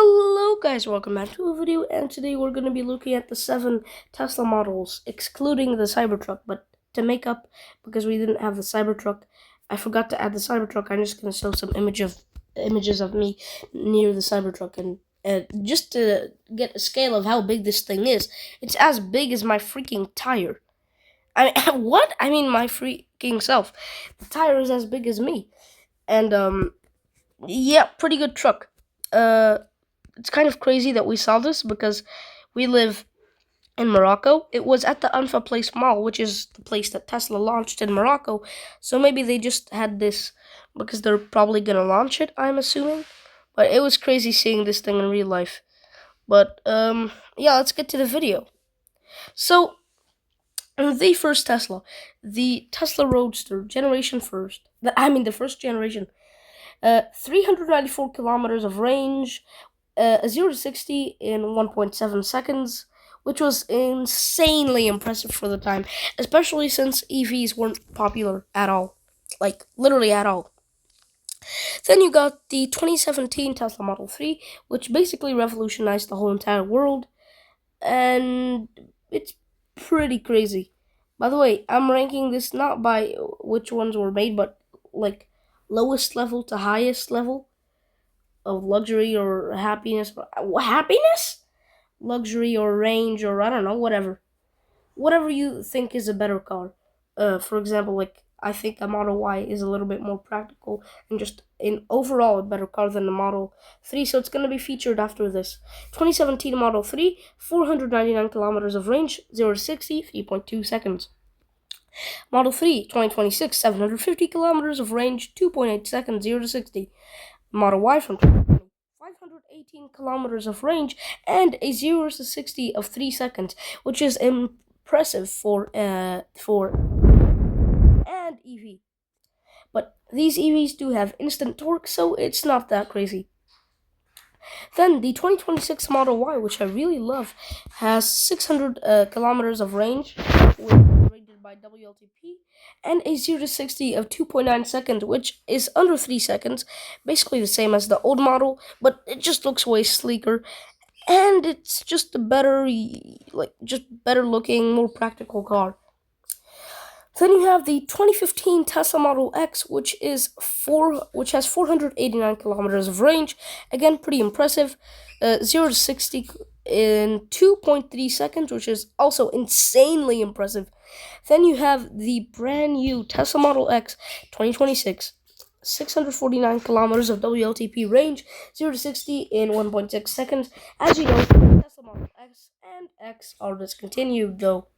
Hello guys, welcome back to a video, and today we're going to be looking at the 7 Tesla models, excluding the Cybertruck. But to make up, because we didn't have the Cybertruck, I forgot to add the Cybertruck. I'm just going to show some images of me near the Cybertruck, and just to get a scale of how big this thing is. It's as big as my freaking tire. I mean, what? I mean, my freaking self. The tire is as big as me. And yeah, pretty good truck. It's kind of crazy that we saw this because we live in Morocco. It was at the Anfa Place Mall, which is the place that Tesla launched in Morocco. So maybe they just had this because they're probably gonna launch it, I'm assuming. But it was crazy seeing this thing in real life. But yeah, let's get to the video. So the first Tesla, the Tesla Roadster, the first generation, 394 kilometers of range, 0 to 60 in 1.7 seconds, which was insanely impressive for the time, especially since EVs weren't popular at all, like literally at all. Then you got the 2017 Tesla Model 3, which basically revolutionized the whole entire world, and it's pretty crazy. By the way, I'm ranking this not by which ones were made, but like lowest level to highest level of luxury or happiness. Happiness? Luxury or range, or I don't know, whatever you think is a better car. For example, like I think a Model Y is a little bit more practical and just in overall a better car than the Model 3, so it's going to be featured after this. 2017 Model 3, 499 kilometers of range, 0 to 60, 3.2 seconds. Model 3, 2026, 750 kilometers of range, 2.8 seconds, 0 to 60. Model Y from 2020, 518 kilometers of range and a 0 to 60 of 3 seconds, which is impressive for and EV. But these EVs do have instant torque, so it's not that crazy. Then the 2026 Model Y, which I really love, has 600 kilometers of range, rated by WLTP, and a 0 to 60 of 2.9 seconds, which is under 3 seconds, basically the same as the old model, but it just looks way sleeker, and it's just a better, better looking, more practical car. Then you have the 2015 Tesla Model X, which has 489 kilometers of range. Again, pretty impressive. 0 to 60 in 2.3 seconds, which is also insanely impressive. Then you have the brand new Tesla Model X 2026. 649 kilometers of WLTP range, 0 to 60 in 1.6 seconds. As you know, Tesla Model X and X are discontinued though.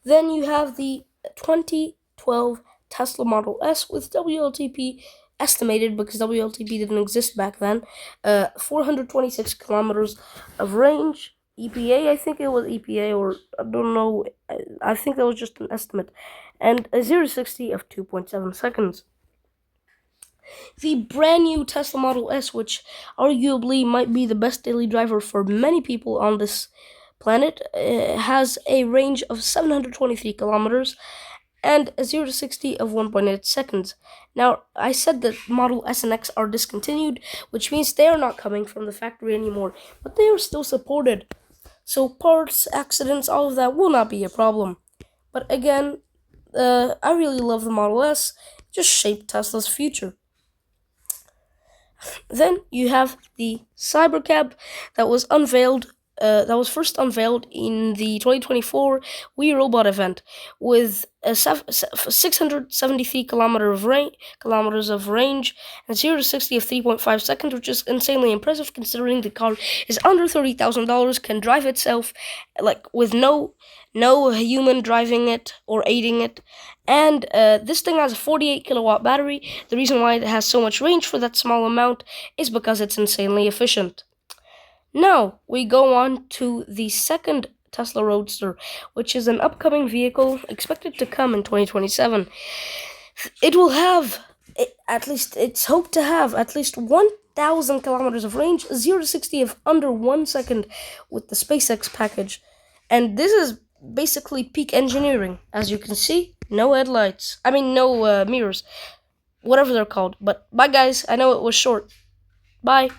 Then you have the 2012 Tesla Model S with WLTP estimated, because WLTP didn't exist back then, 426 kilometers of range. EPA, I think it was EPA, or I don't know, I think that was just an estimate, and a 0 to 60 of 2.7 seconds. The brand new Tesla Model S, which arguably might be the best daily driver for many people on this planet, has a range of 723 kilometers and a 0 to 60 of 1.8 seconds. Now, I said that Model S and X are discontinued, which means they are not coming from the factory anymore, but they are still supported. So parts, accidents, all of that will not be a problem. But again, I really love the Model S. It just shaped Tesla's future. Then you have the Cybercab that was unveiled. That was first unveiled in the 2024 We Robot event with a 673 kilometers of range and 0 to 60 of 3.5 seconds, which is insanely impressive considering the car is under $30,000, can drive itself, like with no human driving it or aiding it. And this thing has a 48 kilowatt battery. The reason why it has so much range for that small amount is because it's insanely efficient. Now, we go on to the second Tesla Roadster, which is an upcoming vehicle expected to come in 2027. It will have, it's hoped to have at least 1,000 kilometers of range, 0 to 60 of under 1 second with the SpaceX package. And this is basically peak engineering. As you can see, no headlights. No mirrors. Whatever they're called. But bye guys, I know it was short. Bye.